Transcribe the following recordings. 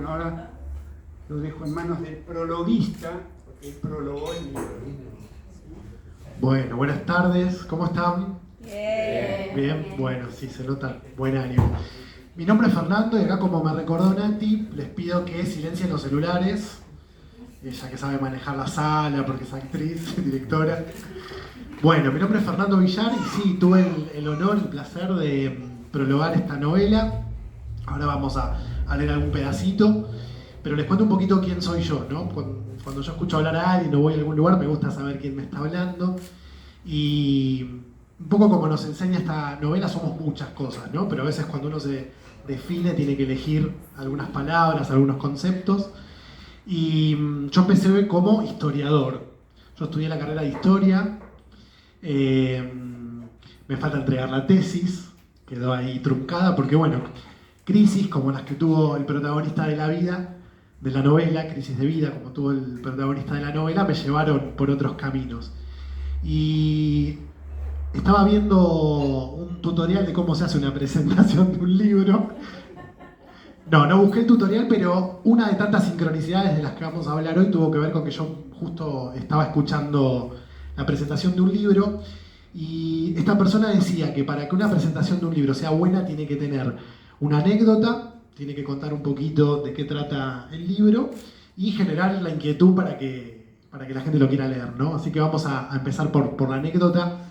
bueno, ahora lo dejo en manos del prologuista, porque él prologó el libro. Bueno, buenas tardes, ¿cómo están? Bien. Bien, bueno, sí, se nota buen ánimo. Mi nombre es Fernando y acá, como me recordó Nati, les pido que silencien los celulares, ella que sabe manejar la sala porque es actriz, directora. Bueno, mi nombre es Fernando Villar y sí, tuve el honor, el placer de prologar esta novela. Ahora vamos a leer algún pedacito, pero les cuento un poquito quién soy yo, ¿no? Cuando yo escucho hablar a alguien o voy a algún lugar, me gusta saber quién me está hablando. Y un poco como nos enseña esta novela, somos muchas cosas, ¿no? Pero a veces cuando uno se define tiene que elegir algunas palabras, algunos conceptos. Y yo empecé como historiador. Yo estudié la carrera de historia. Me falta entregar la tesis, quedó ahí truncada, porque bueno, crisis como las que tuvo el protagonista de la vida, de la novela, crisis de vida como tuvo el protagonista de la novela, me llevaron por otros caminos. Y estaba viendo un tutorial de cómo se hace una presentación de un libro. No busqué el tutorial, pero una de tantas sincronicidades de las que vamos a hablar hoy tuvo que ver con que yo justo estaba escuchando la presentación de un libro y esta persona decía que para que una presentación de un libro sea buena tiene que tener una anécdota, tiene que contar un poquito de qué trata el libro y generar la inquietud para que la gente lo quiera leer, ¿no? Así que vamos a empezar por la anécdota.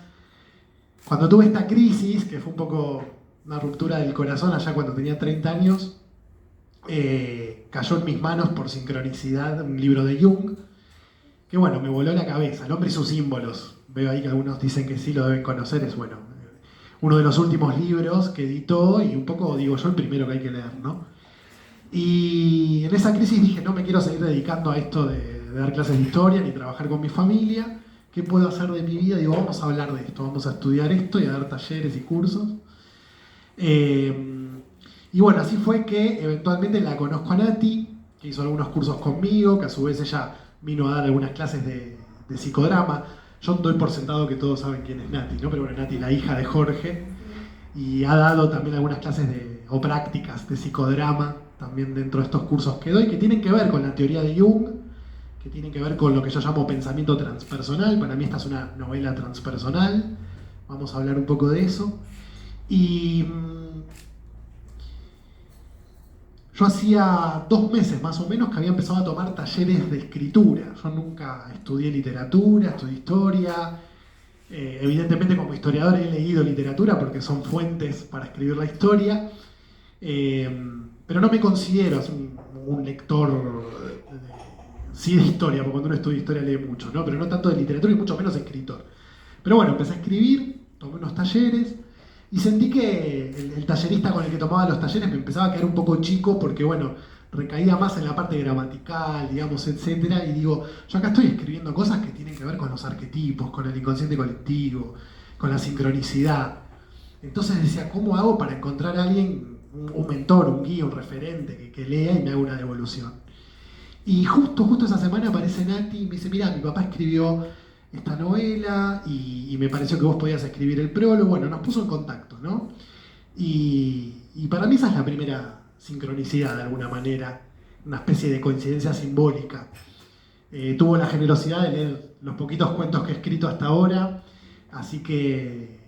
Cuando tuve esta crisis, que fue un poco una ruptura del corazón allá cuando tenía 30 años, cayó en mis manos por sincronicidad un libro de Jung, que bueno, me voló la cabeza, El hombre y sus símbolos. Veo ahí que algunos dicen que sí lo deben conocer, es bueno, uno de los últimos libros que editó y un poco, digo yo, el primero que hay que leer, ¿no? Y en esa crisis dije, no me quiero seguir dedicando a esto de dar clases de historia ni trabajar con mi familia. ¿Qué puedo hacer de mi vida? Digo, vamos a hablar de esto, vamos a estudiar esto y a dar talleres y cursos. Y bueno, así fue que eventualmente la conozco a Nati, que hizo algunos cursos conmigo, que a su vez ella vino a dar algunas clases de psicodrama. Yo doy por sentado que todos saben quién es Nati, ¿no? Pero bueno, Nati, la hija de Jorge, y ha dado también algunas clases o prácticas de psicodrama también dentro de estos cursos que doy, que tienen que ver con la teoría de Jung, que tienen que ver con lo que yo llamo pensamiento transpersonal. Para mí esta es una novela transpersonal, vamos a hablar un poco de eso. Y yo hacía 2 meses más o menos que había empezado a tomar talleres de escritura. Yo nunca estudié literatura, estudié historia. Evidentemente como historiador he leído literatura porque son fuentes para escribir la historia. Pero no me considero un lector sí de historia, porque cuando uno estudia historia lee mucho, ¿no? Pero no tanto de literatura y mucho menos escritor. Pero bueno, empecé a escribir, tomé unos talleres y sentí que el tallerista con el que tomaba los talleres me empezaba a quedar un poco chico porque, bueno, recaía más en la parte gramatical, digamos, etcétera. Y digo, yo acá estoy escribiendo cosas que tienen que ver con los arquetipos, con el inconsciente colectivo, con la sincronicidad. Entonces decía, ¿cómo hago para encontrar a alguien, un mentor, un guía, un referente que lea y me haga una devolución? Y justo esa semana aparece Nati y me dice, mira, mi papá escribió esta novela y me pareció que vos podías escribir el prólogo. Bueno, nos puso en contacto, ¿no? Y para mí esa es la primera sincronicidad de alguna manera, una especie de coincidencia simbólica. Tuvo la generosidad de leer los poquitos cuentos que he escrito hasta ahora, así que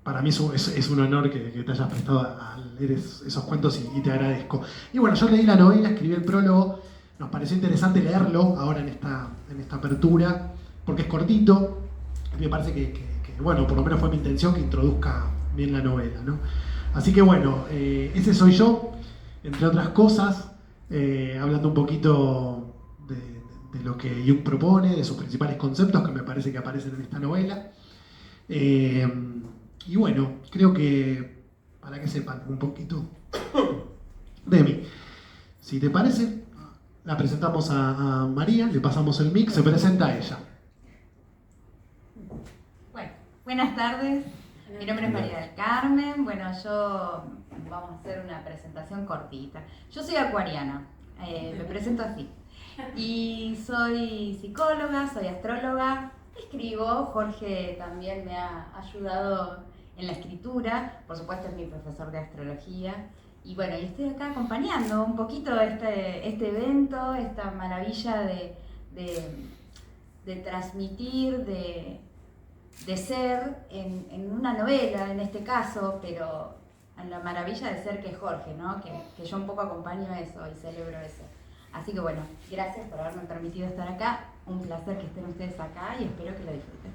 para mí es un honor que te hayas prestado a leer esos cuentos y te agradezco. Y bueno, yo leí la novela, escribí el prólogo, nos pareció interesante leerlo ahora en esta apertura, porque es cortito, y me parece bueno, por lo menos fue mi intención que introduzca bien la novela, ¿no? Así que bueno, ese soy yo, entre otras cosas, hablando un poquito de lo que Jung propone, de sus principales conceptos que me parece que aparecen en esta novela. Y bueno, creo que para que sepan un poquito de mí. Si te parece, la presentamos a María, le pasamos el mic, se presenta a ella. Bueno, buenas tardes. Mi nombre es María del Carmen. Bueno, vamos a hacer una presentación cortita. Yo soy acuariana, me presento así. Y soy psicóloga, soy astróloga, escribo. Jorge también me ha ayudado en la escritura. Por supuesto es mi profesor de astrología. Y bueno, y estoy acá acompañando un poquito este evento, esta maravilla de transmitir, de ser en una novela en este caso, pero en la maravilla de ser que es Jorge, ¿no? Que yo un poco acompaño eso y celebro eso. Así que bueno, gracias por haberme permitido estar acá, un placer que estén ustedes acá y espero que lo disfruten.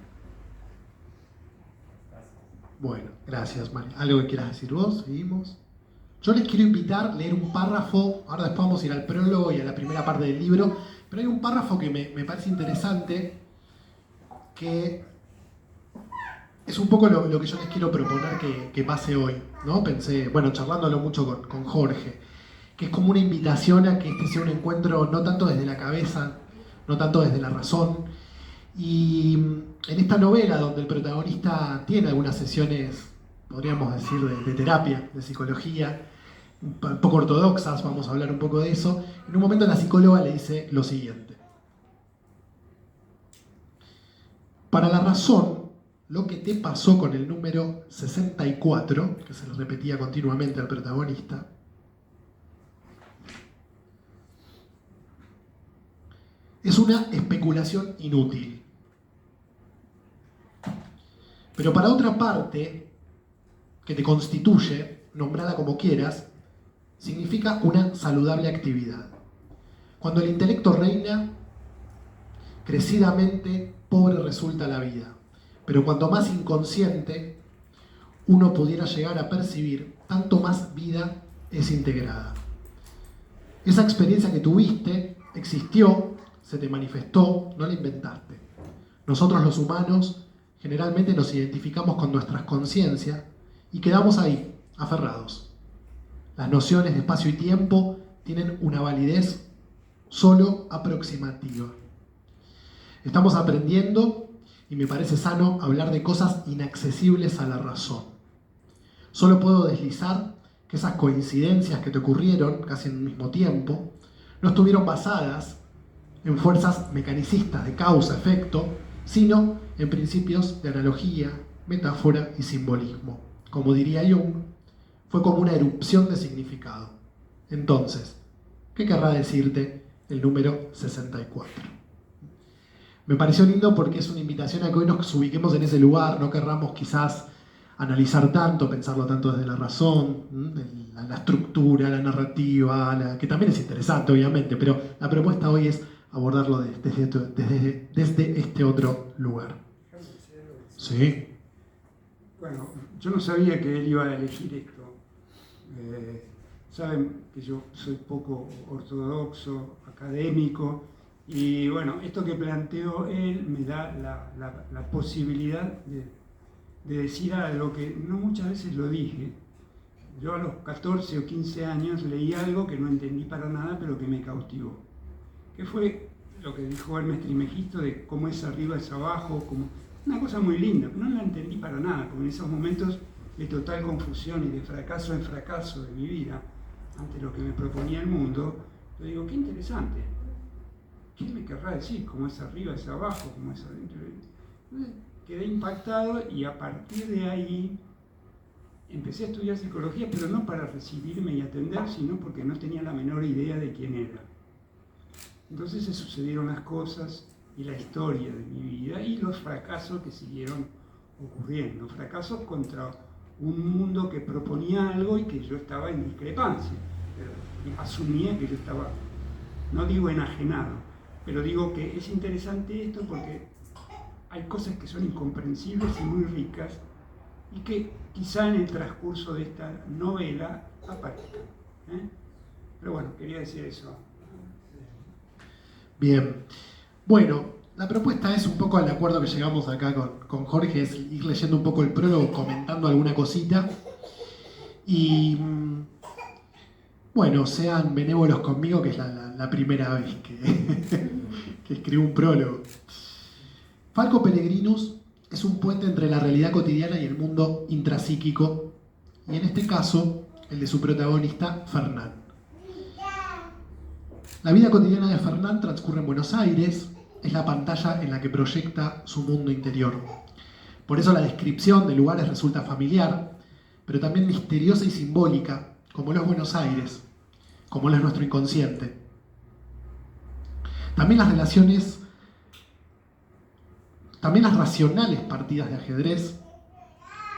Bueno, gracias, Mari. ¿Algo que quieras decir vos? ¿Seguimos? Yo les quiero invitar a leer un párrafo, ahora después vamos a ir al prólogo y a la primera parte del libro, pero hay un párrafo que me parece interesante, que es un poco lo que yo les quiero proponer que pase hoy, ¿no? Pensé, bueno, charlándolo mucho con Jorge, que es como una invitación a que este sea un encuentro no tanto desde la cabeza, no tanto desde la razón. Y en esta novela, donde el protagonista tiene algunas sesiones, podríamos decir, de terapia, de psicología, un poco ortodoxas, vamos a hablar un poco de eso, en un momento la psicóloga le dice lo siguiente: para la razón, lo que te pasó con el número 64, que se le repetía continuamente al protagonista, es una especulación inútil. Pero para otra parte, que te constituye, nombrada como quieras, significa una saludable actividad. Cuando el intelecto reina, crecidamente pobre resulta la vida. Pero cuanto más inconsciente uno pudiera llegar a percibir, tanto más vida es integrada. Esa experiencia que tuviste existió, se te manifestó, no la inventaste. Nosotros los humanos generalmente nos identificamos con nuestras conciencias y quedamos ahí, aferrados. Las nociones de espacio y tiempo tienen una validez solo aproximativa. Estamos aprendiendo y me parece sano hablar de cosas inaccesibles a la razón. Solo puedo deslizar que esas coincidencias que te ocurrieron casi en el mismo tiempo no estuvieron basadas en fuerzas mecanicistas de causa-efecto, sino en principios de analogía, metáfora y simbolismo. Como diría Jung, fue como una erupción de significado. Entonces, ¿qué querrá decirte el número 64? Me pareció lindo porque es una invitación a que hoy nos ubiquemos en ese lugar, no querramos quizás analizar tanto, pensarlo tanto desde la razón, la estructura, la narrativa, que también es interesante obviamente, pero la propuesta hoy es abordarlo desde este otro lugar. Sí. Bueno, yo no sabía que él iba a elegir esto. Saben que yo soy poco ortodoxo, académico, y bueno, esto que planteó él me da la posibilidad de decir algo que no muchas veces lo dije. Yo a los 14 o 15 años leí algo que no entendí para nada, pero que me cautivó. Que fue lo que dijo Hermes Trismegisto de cómo es arriba es abajo, como una cosa muy linda. No la entendí para nada, porque en esos momentos de total confusión y de fracaso en fracaso de mi vida, ante lo que me proponía el mundo, yo digo, qué interesante. ¿Qué me querrá decir? ¿Cómo es arriba es abajo? ¿Cómo es adentro? Entonces, quedé impactado y a partir de ahí empecé a estudiar psicología, pero no para recibirme y atender, sino porque no tenía la menor idea de quién era. Entonces se sucedieron las cosas y la historia de mi vida y los fracasos que siguieron ocurriendo. Fracasos contra un mundo que proponía algo y que yo estaba en discrepancia. Pero asumía que yo estaba, no digo enajenado, pero digo que es interesante esto porque hay cosas que son incomprensibles y muy ricas y que quizá en el transcurso de esta novela aparezcan. Pero bueno, quería decir eso. Bien. Bueno, la propuesta es un poco al acuerdo que llegamos acá con Jorge, es ir leyendo un poco el prólogo, comentando alguna cosita. Y bueno, sean benévolos conmigo, que es la primera vez que escribo un prólogo. Falco Pellegrinus es un puente entre la realidad cotidiana y el mundo intrapsíquico, y en este caso, el de su protagonista, Fernán. La vida cotidiana de Fernán transcurre en Buenos Aires, es la pantalla en la que proyecta su mundo interior. Por eso la descripción de lugares resulta familiar, pero también misteriosa y simbólica, como lo es Buenos Aires, como lo es nuestro inconsciente. También las relaciones, también las racionales partidas de ajedrez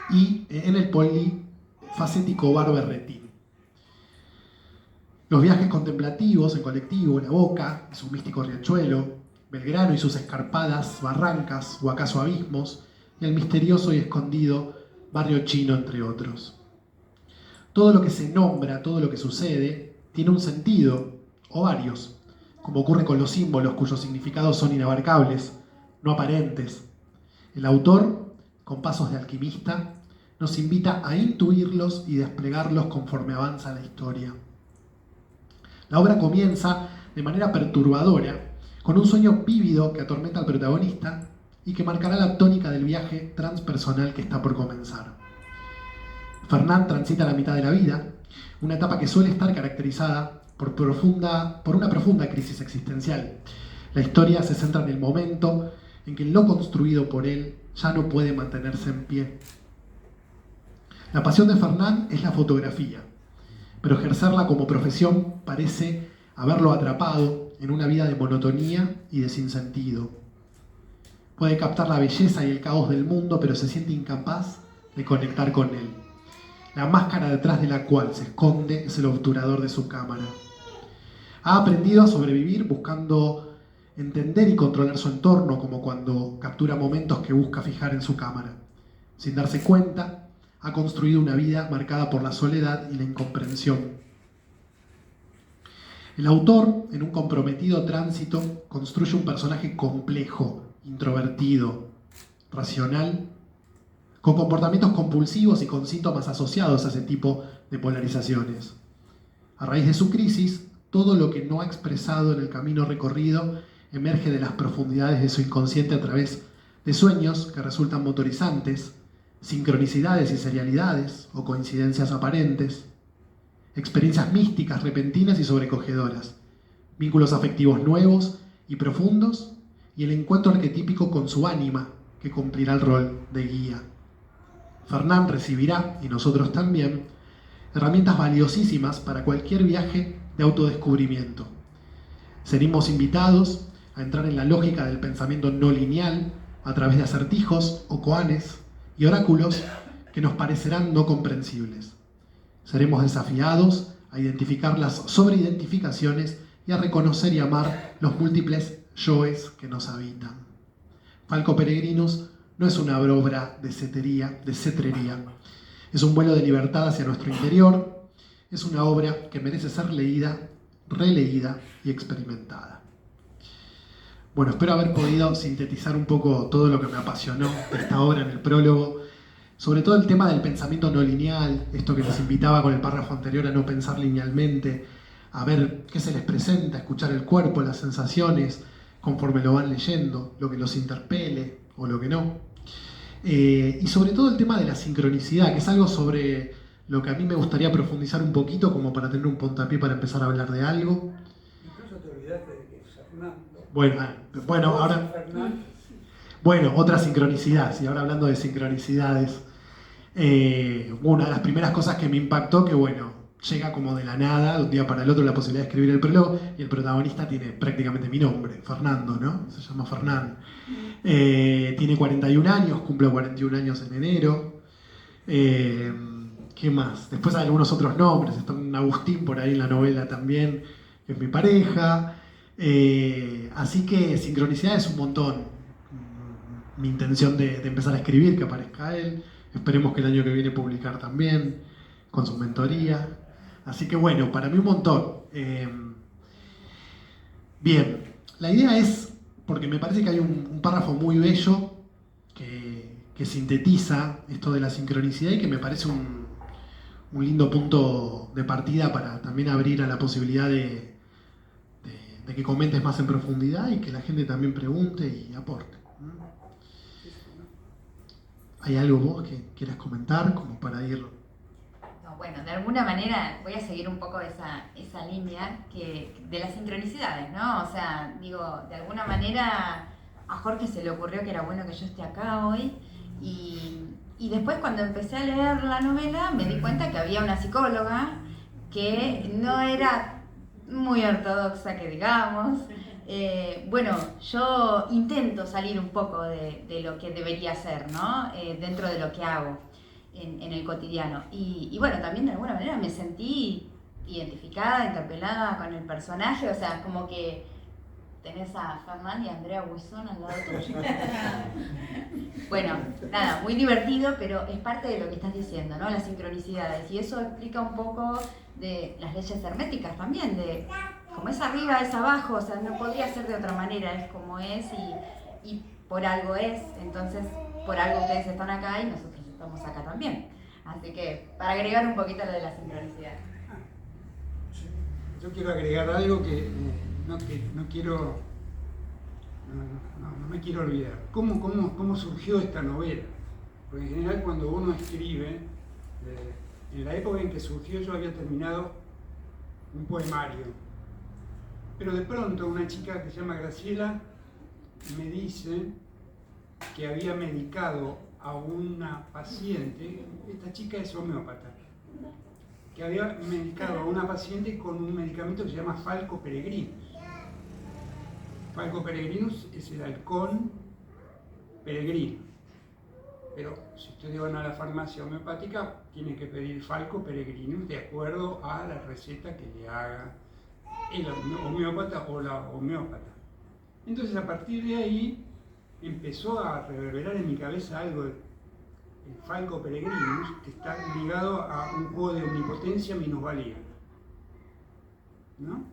y en el polifacético bar Berretín. Los viajes contemplativos en colectivo, La Boca y su místico riachuelo, Belgrano y sus escarpadas barrancas o acaso abismos, y el misterioso y escondido barrio chino, entre otros. Todo lo que se nombra, todo lo que sucede, tiene un sentido, o varios, como ocurre con los símbolos cuyos significados son inabarcables, no aparentes. El autor, con pasos de alquimista, nos invita a intuirlos y desplegarlos conforme avanza la historia. La obra comienza de manera perturbadora, con un sueño vívido que atormenta al protagonista y que marcará la tónica del viaje transpersonal que está por comenzar. Fernán transita la mitad de la vida, una etapa que suele estar caracterizada por una profunda crisis existencial. La historia se centra en el momento en que lo construido por él ya no puede mantenerse en pie. La pasión de Fernán es la fotografía, pero ejercerla como profesión parece haberlo atrapado en una vida de monotonía y de sinsentido. Puede captar la belleza y el caos del mundo, pero se siente incapaz de conectar con él. La máscara detrás de la cual se esconde es el obturador de su cámara. Ha aprendido a sobrevivir buscando entender y controlar su entorno, como cuando captura momentos que busca fijar en su cámara. Sin darse cuenta, ha construido una vida marcada por la soledad y la incomprensión. El autor, en un comprometido tránsito, construye un personaje complejo, introvertido, racional, con comportamientos compulsivos y con síntomas asociados a ese tipo de polarizaciones. A raíz de su crisis, todo lo que no ha expresado en el camino recorrido emerge de las profundidades de su inconsciente a través de sueños que resultan motorizantes, sincronicidades y serialidades o coincidencias aparentes, experiencias místicas, repentinas y sobrecogedoras, vínculos afectivos nuevos y profundos y el encuentro arquetípico con su ánima, que cumplirá el rol de guía. Fernán recibirá, y nosotros también, herramientas valiosísimas para cualquier viaje de autodescubrimiento. Seremos invitados a entrar en la lógica del pensamiento no lineal a través de acertijos o koanes y oráculos que nos parecerán no comprensibles. Seremos desafiados a identificar las sobreidentificaciones y a reconocer y amar los múltiples yoes que nos habitan. Falco Peregrinus no es una obra de cetrería, es un vuelo de libertad hacia nuestro interior, es una obra que merece ser leída, releída y experimentada. Bueno, espero haber podido sintetizar un poco todo lo que me apasionó de esta obra en el prólogo, sobre todo el tema del pensamiento no lineal, esto que les invitaba con el párrafo anterior a no pensar linealmente, a ver qué se les presenta, a escuchar el cuerpo, las sensaciones, conforme lo van leyendo, lo que los interpele o lo que no. Y sobre todo el tema de la sincronicidad, que es algo sobre lo que a mí me gustaría profundizar un poquito, como para tener un puntapié para empezar a hablar de algo. Incluso te olvidaste de que Fernando. Bueno, ahora... Bueno, otra sincronicidad, y ahora hablando de sincronicidades, una de las primeras cosas que me impactó, que bueno, llega como de la nada, de un día para el otro, la posibilidad de escribir el prólogo, y el protagonista tiene prácticamente mi nombre, Fernando, ¿no? Se llama Fernán. Tiene 41 años, cumple 41 años en enero. ¿Qué más? Después hay algunos otros nombres, está un Agustín por ahí en la novela también, que es mi pareja. Así que sincronicidad es un montón. Mi intención de empezar a escribir, que aparezca él. Esperemos que el año que viene publicar también, con su mentoría. Así que bueno, para mí un montón. Bien, la idea es, porque me parece que hay un párrafo muy bello que sintetiza esto de la sincronicidad y que me parece un lindo punto de partida para también abrir a la posibilidad de que comentes más en profundidad y que la gente también pregunte y aporte. ¿Hay algo vos que quieras comentar como para ir? No, bueno, de alguna manera voy a seguir un poco esa línea de las sincronicidades, ¿no? O sea, digo, de alguna manera a Jorge se le ocurrió que era bueno que yo esté acá hoy y después cuando empecé a leer la novela me di cuenta que había una psicóloga que no era muy ortodoxa, que digamos. Bueno, yo intento salir un poco de lo que debería ser, ¿no? Dentro de lo que hago en el cotidiano. Y bueno, también de alguna manera me sentí identificada, interpelada con el personaje, o sea, como que tenés a Fernán y a Andrea Buizón al lado tuyo. Bueno, nada, muy divertido, pero es parte de lo que estás diciendo, ¿no? Las sincronicidades. Y eso explica un poco de las leyes herméticas también, de como es arriba, es abajo, o sea, no podría ser de otra manera, es como es y por algo es. Entonces, por algo ustedes están acá y nosotros estamos acá también. Así que, para agregar un poquito lo de la sincronicidad. Yo quiero agregar algo que no me quiero olvidar. ¿Cómo surgió esta novela? Porque en general cuando uno escribe, en la época en que surgió yo había terminado un poemario. Pero de pronto una chica que se llama Graciela me dice que había medicado a una paciente, esta chica es homeópata, que había medicado a una paciente con un medicamento que se llama Falco peregrinus. Falco peregrinus es el halcón peregrino. Pero si ustedes van a la farmacia homeopática, tienen que pedir Falco peregrinus de acuerdo a la receta que le haga el homeópata o la homeópata. Entonces, a partir de ahí, empezó a reverberar en mi cabeza algo de Falco peregrinus, que está ligado a un juego de omnipotencia minusvalía, ¿no?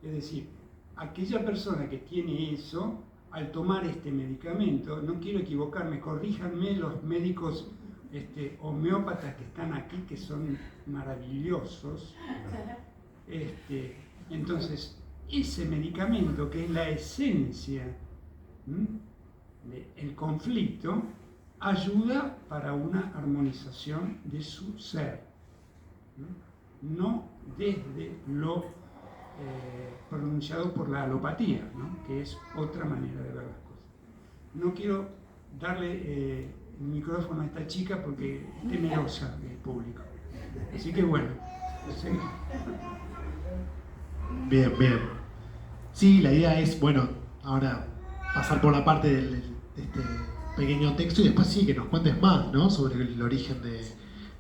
Es decir, aquella persona que tiene eso, al tomar este medicamento, no quiero equivocarme, corríjanme los médicos homeópatas que están aquí, que son maravillosos. Entonces, ese medicamento, que es la esencia del conflicto, ayuda para una armonización de su ser, no desde lo pronunciado por la alopatía, ¿no? Que es otra manera de ver las cosas. No quiero darle el micrófono a esta chica porque es temerosa del público. Así que bueno, sí. Bien, bien. Sí, la idea es, bueno, ahora pasar por la parte de este pequeño texto y después sí, que nos cuentes más, ¿no? Sobre el origen de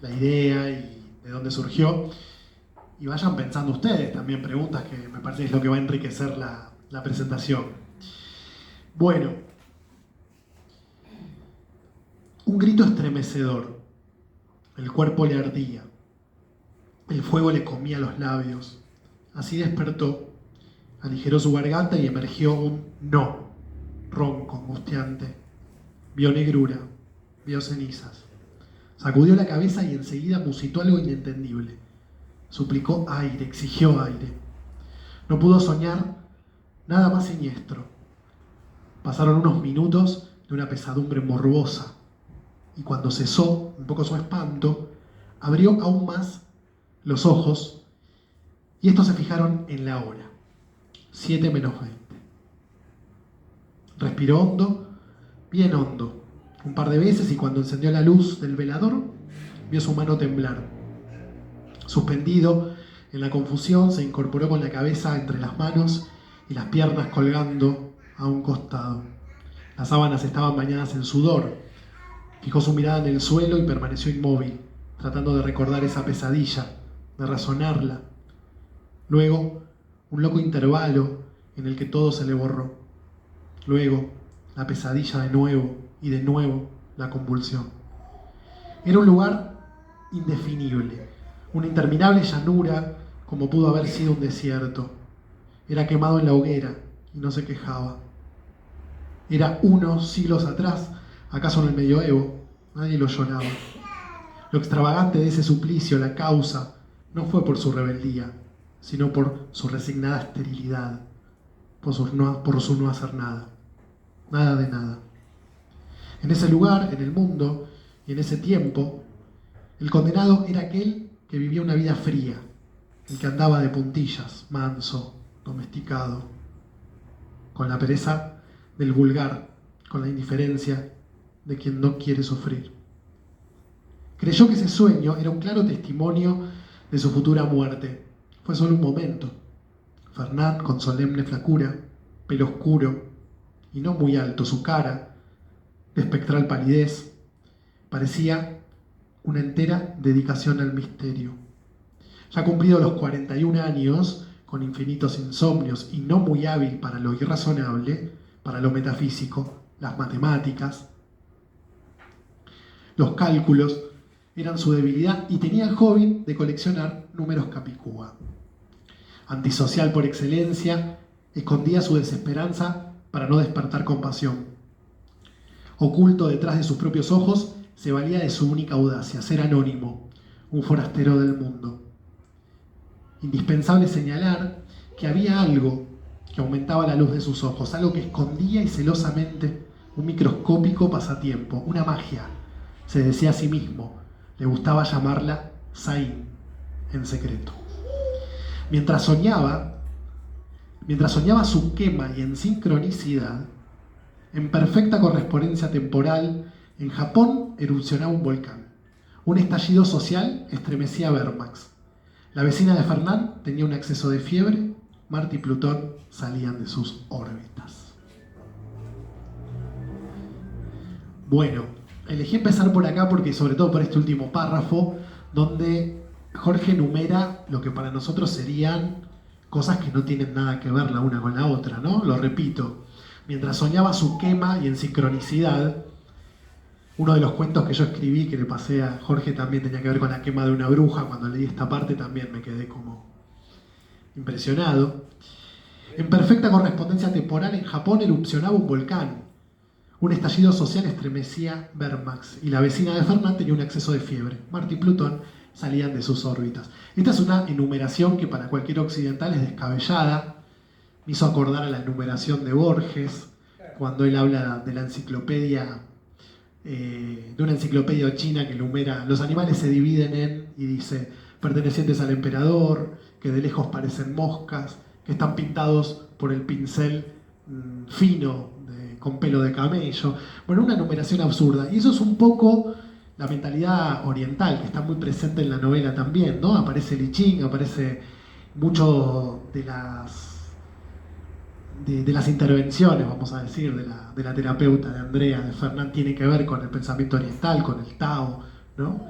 la idea y de dónde surgió. Y vayan pensando ustedes también preguntas, que me parece que es lo que va a enriquecer la presentación. Bueno, un grito estremecedor. El cuerpo le ardía. El fuego le comía los labios. Así despertó, aligeró su garganta y emergió un no, ronco, angustiante. Vio negrura, vio cenizas. Sacudió la cabeza y enseguida musitó algo inentendible. Suplicó aire, exigió aire. No pudo soñar nada más siniestro. Pasaron unos minutos de una pesadumbre morbosa, y cuando cesó un poco su espanto, abrió aún más los ojos, y estos se fijaron en la hora, 7 menos 20. Respiró hondo, bien hondo, un par de veces, y cuando encendió la luz del velador, vio su mano temblar. Suspendido en la confusión, se incorporó con la cabeza entre las manos y las piernas colgando a un costado. Las sábanas estaban bañadas en sudor. Fijó su mirada en el suelo y permaneció inmóvil, tratando de recordar esa pesadilla, de razonarla. Luego, un loco intervalo en el que todo se le borró. Luego, la pesadilla de nuevo y de nuevo la convulsión. Era un lugar indefinible, una interminable llanura, como pudo haber sido un desierto. Era quemado en la hoguera y no se quejaba. Era unos siglos atrás, acaso en el medioevo, nadie lo lloraba. Lo extravagante de ese suplicio, la causa, no fue por su rebeldía, sino por su resignada esterilidad, por su no hacer nada. Nada de nada. En ese lugar, en el mundo y en ese tiempo, el condenado era aquel que vivía una vida fría, el que andaba de puntillas, manso, domesticado, con la pereza del vulgar, con la indiferencia de quien no quiere sufrir. Creyó que ese sueño era un claro testimonio de su futura muerte, Fue solo un momento. Fernán, con solemne flacura, pelo oscuro y no muy alto, su cara, de espectral palidez, parecía una entera dedicación al misterio. Ya cumplido los 41 años, con infinitos insomnios y no muy hábil para lo irrazonable, para lo metafísico, las matemáticas, los cálculos eran su debilidad y tenía el hobby de coleccionar números capicúa. Antisocial por excelencia, escondía su desesperanza para no despertar compasión. Oculto detrás de sus propios ojos, se valía de su única audacia, ser anónimo, un forastero del mundo. Indispensable señalar que había algo que aumentaba la luz de sus ojos, algo que escondía y celosamente un microscópico pasatiempo, una magia. Se decía a sí mismo, le gustaba llamarla Zayn, en secreto. Mientras soñaba su quema y en sincronicidad, en perfecta correspondencia temporal, en Japón erupcionaba un volcán. Un estallido social estremecía a Wehrmacht. La vecina de Fernán tenía un acceso de fiebre, Marte y Plutón salían de sus órbitas. Bueno, elegí empezar por acá porque, sobre todo por este último párrafo, donde Jorge enumera lo que para nosotros serían cosas que no tienen nada que ver la una con la otra, ¿no? Lo repito, mientras soñaba su quema y en sincronicidad, uno de los cuentos que yo escribí, que le pasé a Jorge, también tenía que ver con la quema de una bruja. Cuando leí esta parte también me quedé como impresionado. En perfecta correspondencia temporal, en Japón erupcionaba un volcán. Un estallido social estremecía Wehrmacht y la vecina de Fernán tenía un acceso de fiebre. Marte y Plutón salían de sus órbitas. Esta es una enumeración que para cualquier occidental es descabellada. Me hizo acordar a la enumeración de Borges, cuando él habla de la enciclopedia, de una enciclopedia china que enumera, los animales se dividen en, y dice, pertenecientes al emperador, que de lejos parecen moscas, que están pintados por el pincel fino, con pelo de camello. Bueno, una enumeración absurda. Y eso es un poco la mentalidad oriental, que está muy presente en la novela también, ¿no? Aparece Li Ching, aparece mucho de las intervenciones, vamos a decir, de la terapeuta de Andrea, de Fernán, tiene que ver con el pensamiento oriental, con el Tao, ¿no?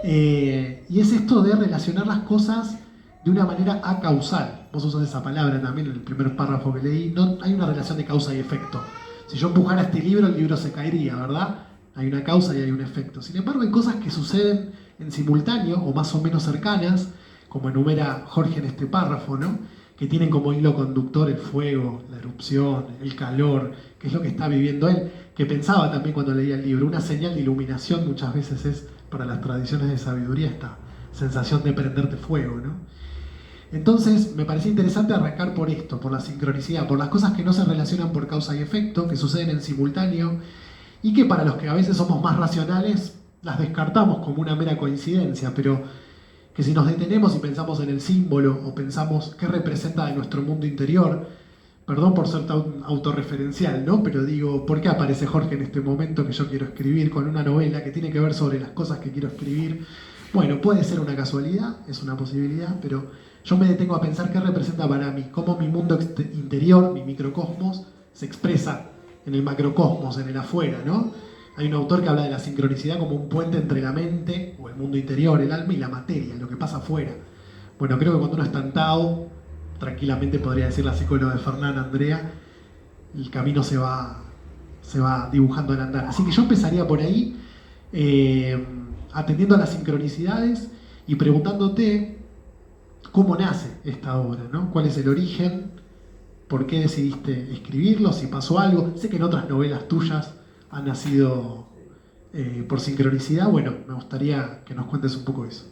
Y es esto de relacionar las cosas de una manera acausal. Vos usás esa palabra también en el primer párrafo que leí. No hay una relación de causa y efecto. Si yo empujara este libro, el libro se caería, ¿verdad? Hay una causa y hay un efecto. Sin embargo, hay cosas que suceden en simultáneo o más o menos cercanas, como enumera Jorge en este párrafo, ¿no? Que tienen como hilo conductor el fuego, la erupción, el calor, que es lo que está viviendo él, que pensaba también cuando leía el libro. Una señal de iluminación muchas veces es, para las tradiciones de sabiduría, esta sensación de prenderte fuego, ¿no? Entonces me parecía interesante arrancar por esto, por la sincronicidad, por las cosas que no se relacionan por causa y efecto, que suceden en simultáneo, y que para los que a veces somos más racionales, las descartamos como una mera coincidencia, pero que si nos detenemos y pensamos en el símbolo o pensamos qué representa de nuestro mundo interior, perdón por ser tan autorreferencial, ¿no? Pero digo, ¿por qué aparece Jorge en este momento que yo quiero escribir con una novela que tiene que ver sobre las cosas que quiero escribir? Bueno, puede ser una casualidad, es una posibilidad, pero yo me detengo a pensar qué representa para mí, cómo mi mundo interior, mi microcosmos, se expresa en el macrocosmos, en el afuera, ¿no? Hay un autor que habla de la sincronicidad como un puente entre la mente, o el mundo interior, el alma y la materia, lo que pasa afuera. Bueno, creo que cuando uno está en Tao, tranquilamente podría decir la psicóloga de Fernán, Andrea, el camino se va dibujando al andar. Así que yo empezaría por ahí, atendiendo a las sincronicidades y preguntándote cómo nace esta obra, ¿no? ¿Cuál es el origen? ¿Por qué decidiste escribirlo? Si pasó algo. Sé que en otras novelas tuyas han nacido por sincronicidad. Bueno, me gustaría que nos cuentes un poco eso.